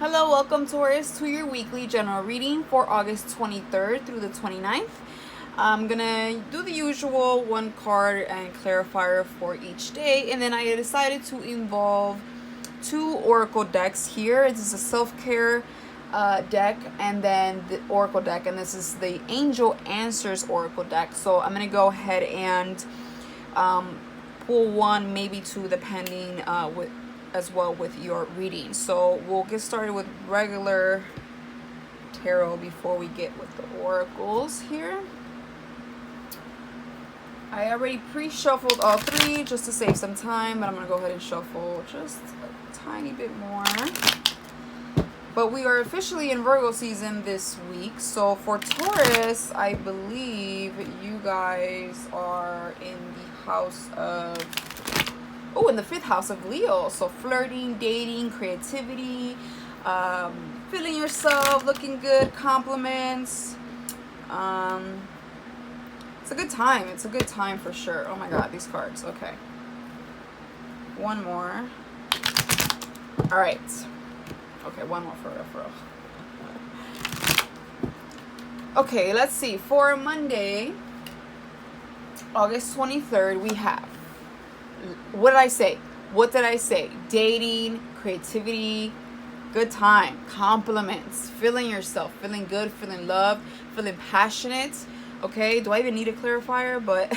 Hello, welcome Taurus to your weekly general reading for August 23rd through the 29th. I'm gonna do the usual one card and clarifier for each day, and then I decided to involve two oracle decks here. This is a self-care deck and then the oracle deck, and this is the Angel Answers oracle deck. So I'm gonna go ahead and pull one, maybe two, depending as well with your reading. So we'll get started with regular tarot before we get with the oracles here. I already pre-shuffled all three just to save some time, but I'm going to go ahead and shuffle just a tiny bit more. But we are officially in Virgo season this week. So for Taurus, I believe you guys are in the house of... Oh, in the 5th house of Leo. So flirting, dating, creativity, feeling yourself, looking good, compliments. It's a good time. It's a good time for sure. Oh my god, these cards. Okay. One more. All right. Okay, one more for real. Okay, let's see. For Monday, August 23rd, we have... What did I say? Dating, creativity, good time, compliments, feeling yourself, feeling good, feeling loved, feeling passionate. Okay, do I even need a clarifier? But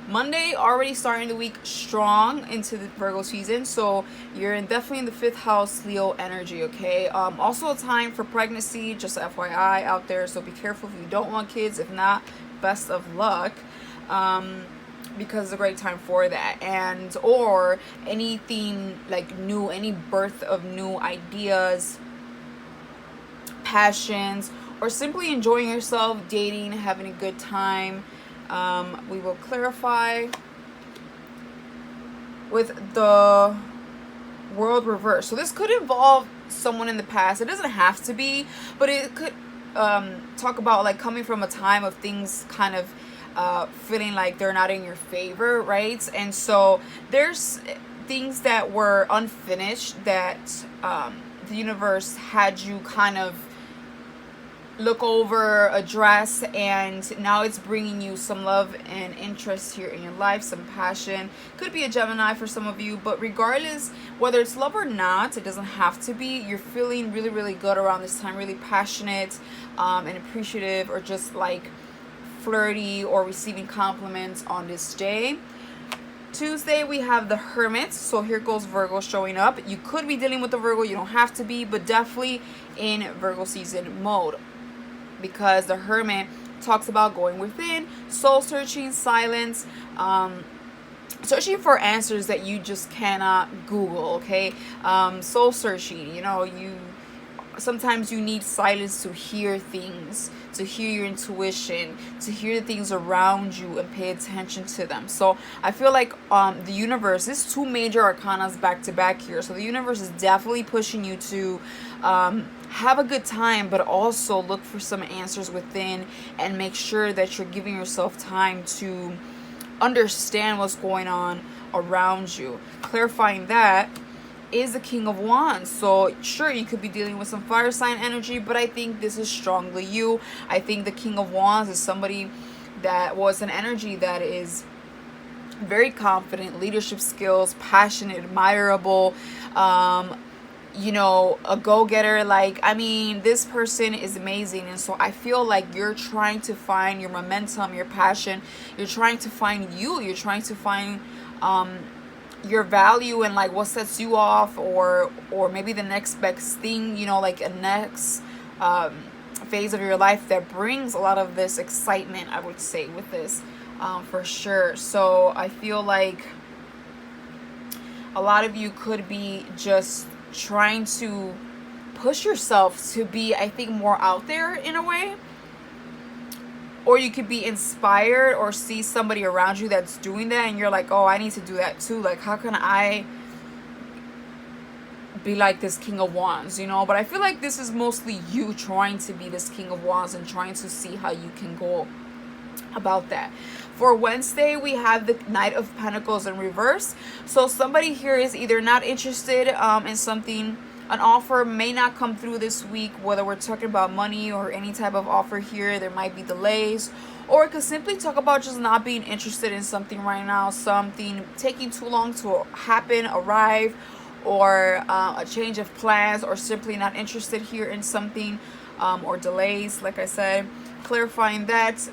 Monday, already starting the week strong into the Virgo season. So you're definitely in the 5th house Leo energy, okay? Also a time for pregnancy, just FYI out there. So be careful if you don't want kids. If not, best of luck. Because it's a great time for that, and or anything like new, any birth of new ideas, passions, or simply enjoying yourself, dating, having a good time. We will clarify with the World reverse. So this could involve someone in the past. It doesn't have to be, but it could talk about like coming from a time of things kind of feeling like they're not in your favor, right? And so there's things that were unfinished that the universe had you kind of look over, address, and now it's bringing you some love and interest here in your life, some passion. Could be a Gemini for some of you, but regardless whether it's love or not, it doesn't have to be. You're feeling really, really good around this time, really passionate and appreciative, or just like flirty or receiving compliments on this day. Tuesday, we have the Hermit. So here goes Virgo showing up. You could be dealing with the Virgo, you don't have to be, but definitely in Virgo season mode, because the Hermit talks about going within, soul searching, silence, searching for answers that you just cannot Google, okay? Soul searching, sometimes you need silence to hear things, to hear your intuition, to hear the things around you and pay attention to them. So I feel like the universe, there's two major arcanas back to back here. So the universe is definitely pushing you to have a good time, but also look for some answers within and make sure that you're giving yourself time to understand what's going on around you. Clarifying that is the King of Wands. So sure, you could be dealing with some fire sign energy, but I think this is strongly you. I think the King of Wands is somebody that was an energy that is very confident, leadership skills, passionate, admirable, a go-getter. This person is amazing. And so I feel like you're trying to find your momentum, your passion. You're trying to find you're trying to find your value and like what sets you off, or maybe the next best thing, like a next phase of your life that brings a lot of this excitement, I would say, with this for sure. So I feel like a lot of you could be just trying to push yourself to be, I think, more out there in a way. Or you could be inspired or see somebody around you that's doing that, and you're like, oh, I need to do that too. Like, how can I be like this King of Wands, But I feel like this is mostly you trying to be this King of Wands and trying to see how you can go about that. For Wednesday, we have the Knight of Pentacles in reverse. So somebody here is either not interested in something an offer may not come through this week, whether we're talking about money or any type of offer here. There might be delays, or it could simply talk about just not being interested in something right now, something taking too long to happen, arrive, or a change of plans, or simply not interested here in something, or delays, like I said. Clarifying that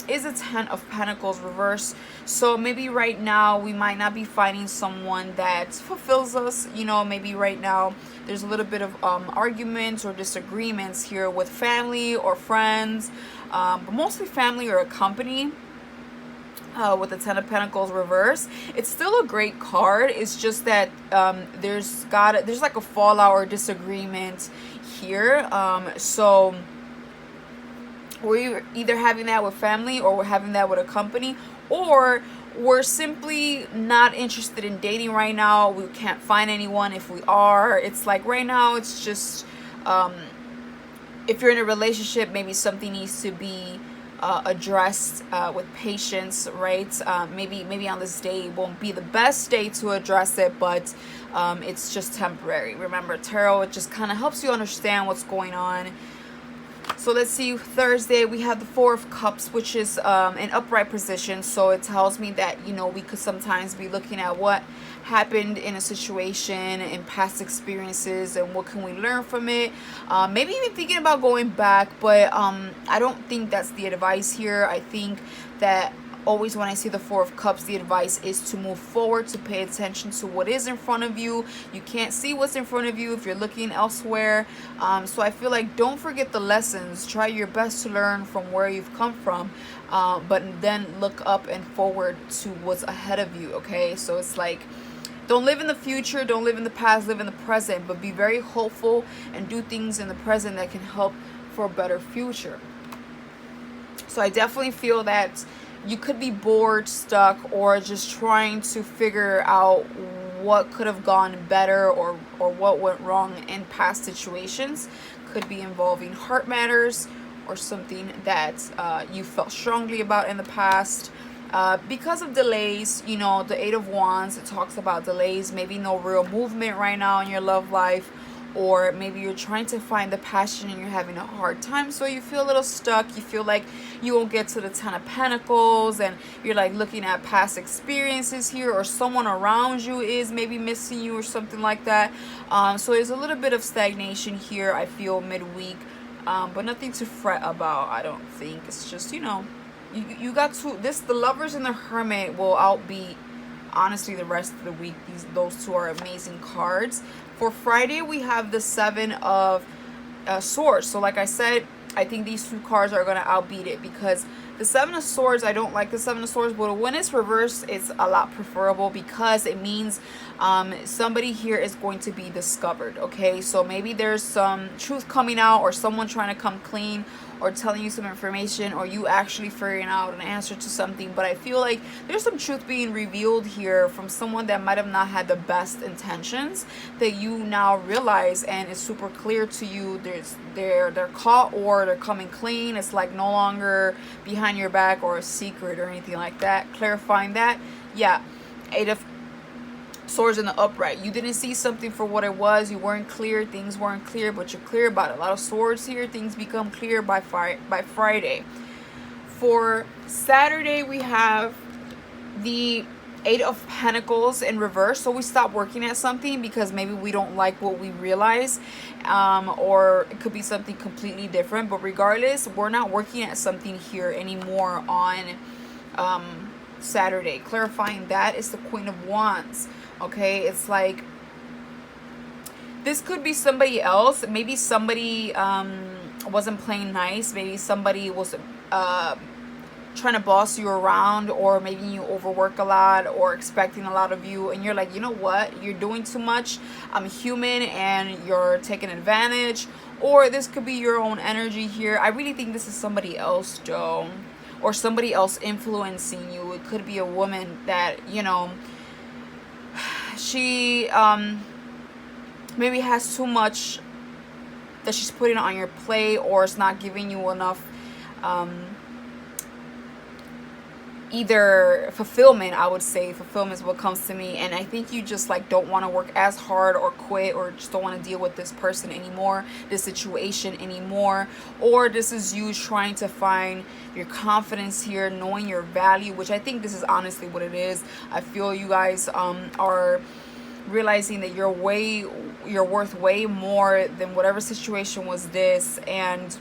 is a 10 of Pentacles reverse. So maybe right now we might not be finding someone that fulfills us. Maybe right now there's a little bit of arguments or disagreements here with family or friends, but mostly family or a company. With the 10 of Pentacles reverse, it's still a great card. It's just that there's like a fallout or disagreement here. So we're either having that with family, or we're having that with a company, or we're simply not interested in dating right now. We can't find anyone. If we are, it's like right now it's just if you're in a relationship, maybe something needs to be addressed with patience, right? Maybe on this day it won't be the best day to address it, but it's just temporary. Remember, tarot, it just kind of helps you understand what's going on. So let's see, Thursday we have the Four of Cups, which is an upright position. So it tells me that, we could sometimes be looking at what happened in a situation and past experiences and what can we learn from it. Maybe even thinking about going back, but I don't think that's the advice here. I think that always when I see the Four of Cups, the advice is to move forward, to pay attention to what is in front of you. You can't see what's in front of you if you're looking elsewhere. So I feel like don't forget the lessons. Try your best to learn from where you've come from, but then look up and forward to what's ahead of you, okay? So it's like, don't live in the future, don't live in the past, live in the present, but be very hopeful and do things in the present that can help for a better future. So I definitely feel that you could be bored, stuck, or just trying to figure out what could have gone better, or what went wrong in past situations. Could be involving heart matters or something that you felt strongly about in the past. Because of delays, the Eight of Wands, it talks about delays, maybe no real movement right now in your love life, or maybe you're trying to find the passion and you're having a hard time, so you feel a little stuck. You feel like you won't get to the 10 of Pentacles, and you're like looking at past experiences here, or someone around you is maybe missing you or something like that. So there's a little bit of stagnation here, I feel, midweek, but nothing to fret about, I don't think. It's just, you got to the Lovers and the Hermit will outbeat, honestly, the rest of the week. Those two are amazing cards. For Friday, we have the Seven of Swords. So like I said, I think these two cards are going to outbeat it, because the Seven of Swords, I don't like the Seven of Swords, but when it's reversed, it's a lot preferable, because it means somebody here is going to be discovered, okay? So maybe there's some truth coming out, or someone trying to come clean, or telling you some information, or you actually figuring out an answer to something. But I feel like there's some truth being revealed here from someone that might have not had the best intentions, that you now realize, and it's super clear to you. They're caught, or they're coming clean. It's like no longer behind your back or a secret or anything like that. Clarifying that, yeah. Eight of Swords in the upright. You didn't see something for what it was. You weren't clear. Things weren't clear, but you're clear about it. A lot of swords here. Things become clear by Friday. For Saturday, we have the Eight of Pentacles in reverse. So we stop working at something because maybe we don't like what we realize, or it could be something completely different. But regardless, we're not working at something here anymore on Saturday. Clarifying that is the Queen of Wands. Okay, it's like this could be somebody else. Maybe somebody wasn't playing nice. Maybe somebody was trying to boss you around, or maybe you overwork a lot, or expecting a lot of you, and you're like, you know what, you're doing too much. I'm human, and you're taking advantage. Or this could be your own energy here. I really think this is somebody else, Joe, or somebody else influencing you. It could be a woman that, she maybe has too much that she's putting on your plate, or it's not giving you enough either fulfillment. I would say fulfillment is what comes to me, and I think you just like don't want to work as hard or quit, or just don't want to deal with this person anymore, this situation anymore. Or this is you trying to find your confidence here, knowing your value, which I think this is honestly what it is. I feel you guys are realizing that you're worth way more than whatever situation was this, and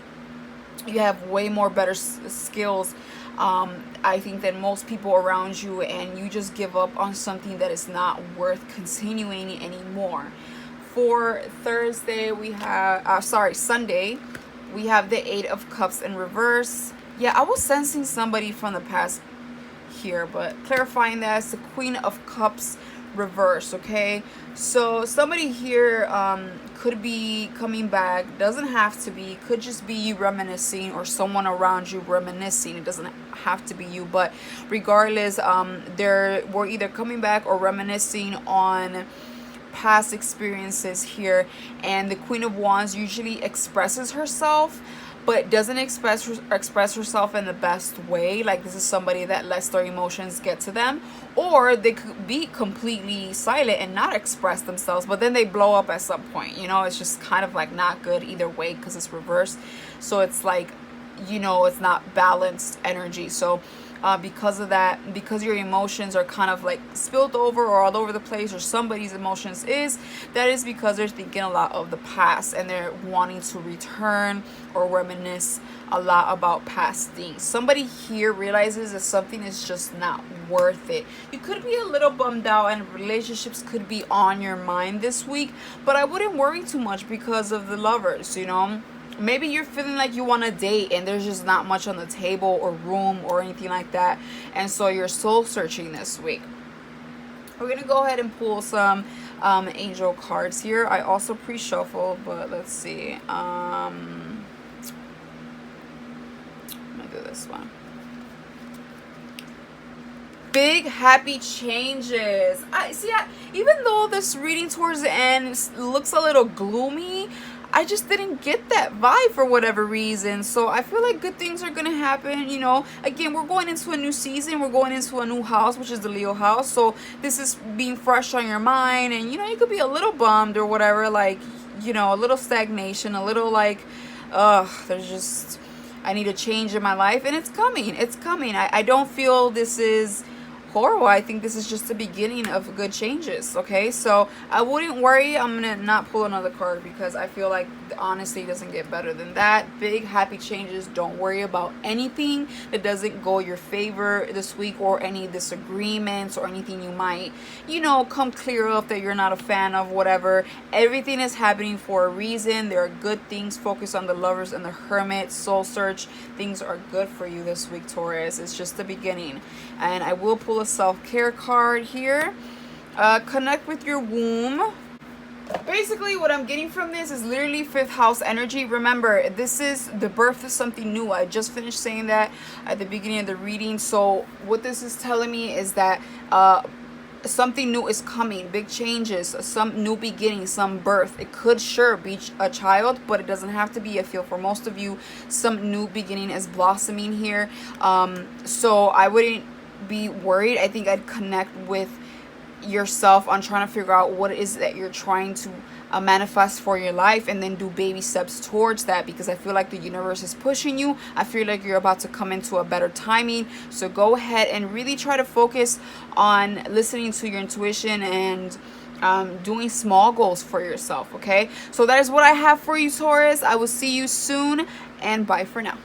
you have way more better skills, I think, than most people around you, and you just give up on something that is not worth continuing anymore. For Thursday, we have Sunday, we have the Eight of Cups in reverse. Yeah, I was sensing somebody from the past here, but clarifying that it's the Queen of Cups reverse. Okay, so somebody here could be coming back, doesn't have to be, could just be you reminiscing, or someone around you reminiscing. It doesn't have to be you, but regardless, we're either coming back or reminiscing on past experiences here. And the Queen of Wands usually expresses herself, but doesn't express herself in the best way. Like, this is somebody that lets their emotions get to them, or they could be completely silent and not express themselves, but then they blow up at some point. It's just kind of like not good either way, because it's reversed. So it's like, it's not balanced energy. So because of that, because your emotions are kind of like spilled over or all over the place, or somebody's emotions is because they're thinking a lot of the past, and they're wanting to return or reminisce a lot about past things. Somebody here realizes that something is just not worth it. You could be a little bummed out, and relationships could be on your mind this week, but I wouldn't worry too much because of the Lovers. Maybe you're feeling like you want to date, and there's just not much on the table or room or anything like that, and so you're soul searching this week. We're gonna go ahead and pull some angel cards here. I also pre-shuffled, but let's see. I'm gonna do this one. Big happy changes. Even though this reading towards the end looks a little gloomy, I just didn't get that vibe for whatever reason. So I feel like good things are going to happen. Again, we're going into a new season. We're going into a new house, which is the Leo house. So this is being fresh on your mind. And, you could be a little bummed or whatever. Like, a little stagnation, a little like, I need a change in my life. And it's coming. It's coming. I don't feel this is horrible. I think this is just the beginning of good changes. Okay, so I wouldn't worry. I'm gonna not pull another card, because I feel like honestly it doesn't get better than that. Big happy changes. Don't worry about anything that doesn't go your favor this week, or any disagreements or anything you might come clear of that you're not a fan of, whatever. Everything is happening for a reason. There are good things. Focus on the Lovers and the Hermit. Soul search. Things are good for you this week, Taurus. It's just the beginning. And I will pull a self-care card here. Connect with your womb. Basically, what I'm getting from this is literally 5th house energy. Remember, this is the birth of something new. I just finished saying that at the beginning of the reading. So what this is telling me is that something new is coming. Big changes, some new beginning, some birth. It could sure be a child, but it doesn't have to be. I feel for most of you, some new beginning is blossoming here. So I wouldn't be worried. I think I'd connect with yourself on trying to figure out what it is that you're trying to manifest for your life, and then do baby steps towards that, because I feel like the universe is pushing you. I feel like you're about to come into a better timing. So go ahead and really try to focus on listening to your intuition and doing small goals for yourself. Okay, so that is what I have for you, Taurus. I will see you soon, and bye for now.